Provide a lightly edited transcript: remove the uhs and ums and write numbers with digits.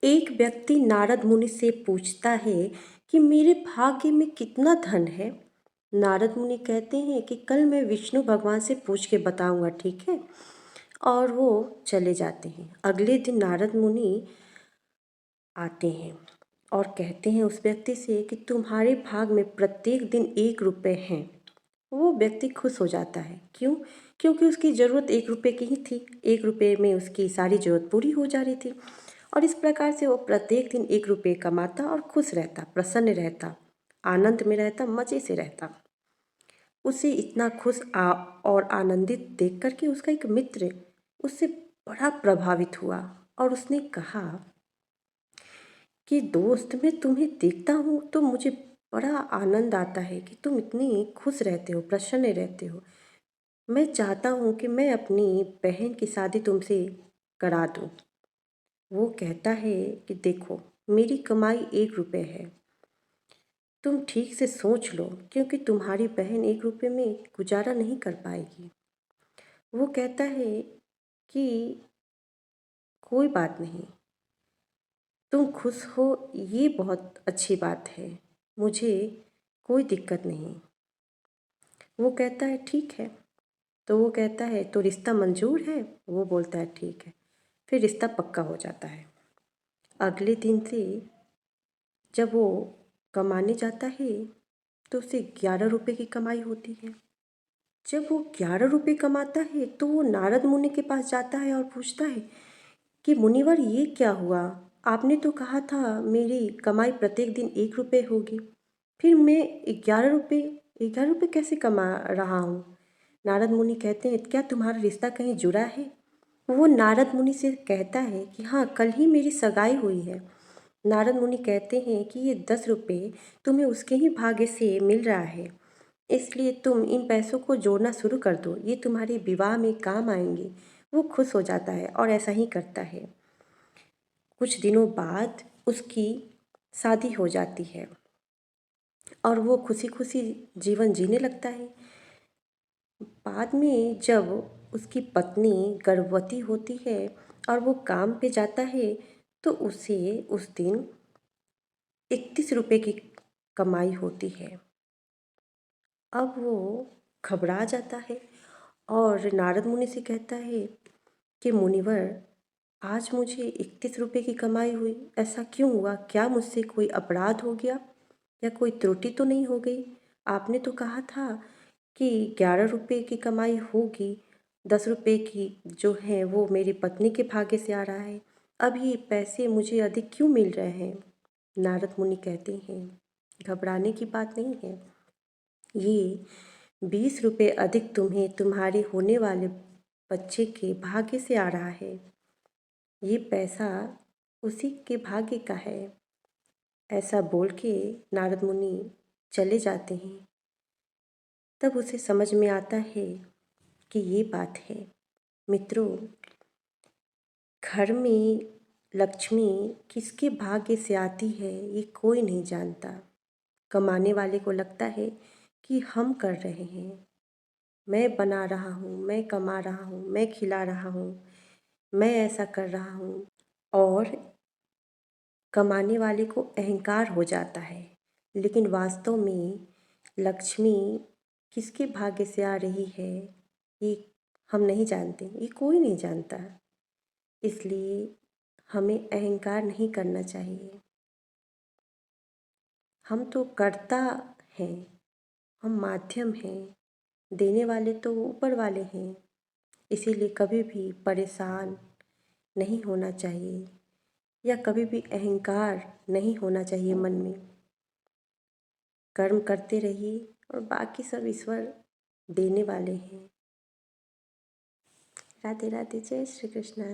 एक व्यक्ति नारद मुनि से पूछता है कि मेरे भाग्य में कितना धन है। नारद मुनि कहते हैं कि कल मैं विष्णु भगवान से पूछ के बताऊंगा, ठीक है। और वो चले जाते हैं। अगले दिन नारद मुनि आते हैं और कहते हैं उस व्यक्ति से कि तुम्हारे भाग में प्रत्येक दिन 1 रुपये हैं। वो व्यक्ति खुश हो जाता है। क्यों? क्योंकि उसकी ज़रूरत 1 रुपये की ही थी। 1 रुपये में उसकी सारी ज़रूरत पूरी हो जा रही थी। और इस प्रकार से वो प्रत्येक दिन 1 रुपये कमाता और खुश रहता, प्रसन्न रहता, आनंद में रहता, मज़े से रहता। उसे इतना खुश और आनंदित देख कर के उसका एक मित्र उससे बड़ा प्रभावित हुआ और उसने कहा कि दोस्त, मैं तुम्हें देखता हूँ तो मुझे बड़ा आनंद आता है कि तुम इतनी खुश रहते हो, प्रसन्न रहते हो। मैं चाहता हूँ कि मैं अपनी बहन की शादी तुमसे करा दूँ। वो कहता है कि देखो, मेरी कमाई 1 रुपये है। तुम ठीक से सोच लो, क्योंकि तुम्हारी बहन 1 रुपये में गुजारा नहीं कर पाएगी। वो कहता है कि कोई बात नहीं, तुम खुश हो ये बहुत अच्छी बात है, मुझे कोई दिक्कत नहीं। वो कहता है ठीक है। तो वो कहता है तो रिश्ता मंजूर है? वो बोलता है ठीक है। फिर रिश्ता पक्का हो जाता है। अगले दिन से जब वो कमाने जाता है तो उसे 11 रुपये की कमाई होती है। जब वो 11 रुपये कमाता है तो वो नारद मुनि के पास जाता है और पूछता है कि मुनिवर, ये क्या हुआ? आपने तो कहा था मेरी कमाई प्रत्येक दिन 1 रुपये होगी, फिर मैं 11 रुपये कैसे कमा रहा हूँ? नारद मुनि कहते हैं क्या तुम्हारा रिश्ता कहीं जुड़ा है? वो नारद मुनि से कहता है कि हाँ, कल ही मेरी सगाई हुई है। नारद मुनि कहते हैं कि ये 10 रुपये तुम्हें उसके ही भाग्य से मिल रहा है, इसलिए तुम इन पैसों को जोड़ना शुरू कर दो, ये तुम्हारे विवाह में काम आएंगे। वो खुश हो जाता है और ऐसा ही करता है। कुछ दिनों बाद उसकी शादी हो जाती है और वो खुशी खुशी जीवन जीने लगता है। बाद में जब उसकी पत्नी गर्भवती होती है और वो काम पे जाता है तो उसे उस दिन 31 रुपये की कमाई होती है। अब वो घबरा जाता है और नारद मुनि से कहता है कि मुनिवर, आज मुझे 31 रुपये की कमाई हुई, ऐसा क्यों हुआ? क्या मुझसे कोई अपराध हो गया या कोई त्रुटि तो नहीं हो गई? आपने तो कहा था कि 11 रुपये की कमाई होगी, 10 रुपये की जो है वो मेरी पत्नी के भाग्य से आ रहा है, अब ये पैसे मुझे अधिक क्यों मिल रहे हैं? नारद मुनि कहते हैं घबराने की बात नहीं है, ये 20 रुपये अधिक तुम्हें तुम्हारे होने वाले बच्चे के भाग्य से आ रहा है। ये पैसा उसी के भाग्य का है। ऐसा बोल के नारद मुनि चले जाते हैं। तब उसे समझ में आता है कि ये बात है। मित्रों, घर में लक्ष्मी किसके भाग्य से आती है ये कोई नहीं जानता। कमाने वाले को लगता है कि हम कर रहे हैं, मैं बना रहा हूँ, मैं कमा रहा हूँ, मैं खिला रहा हूँ, मैं ऐसा कर रहा हूँ। और कमाने वाले को अहंकार हो जाता है। लेकिन वास्तव में लक्ष्मी किसके भाग्य से आ रही है ये हम नहीं जानते, ये कोई नहीं जानता। इसलिए हमें अहंकार नहीं करना चाहिए। हम तो कर्ता हैं, हम माध्यम हैं, देने वाले तो ऊपर वाले हैं। इसीलिए कभी भी परेशान नहीं होना चाहिए या कभी भी अहंकार नहीं होना चाहिए मन में। कर्म करते रहिए और बाकी सब ईश्वर देने वाले हैं। राधे राधे, जय श्री कृष्ण।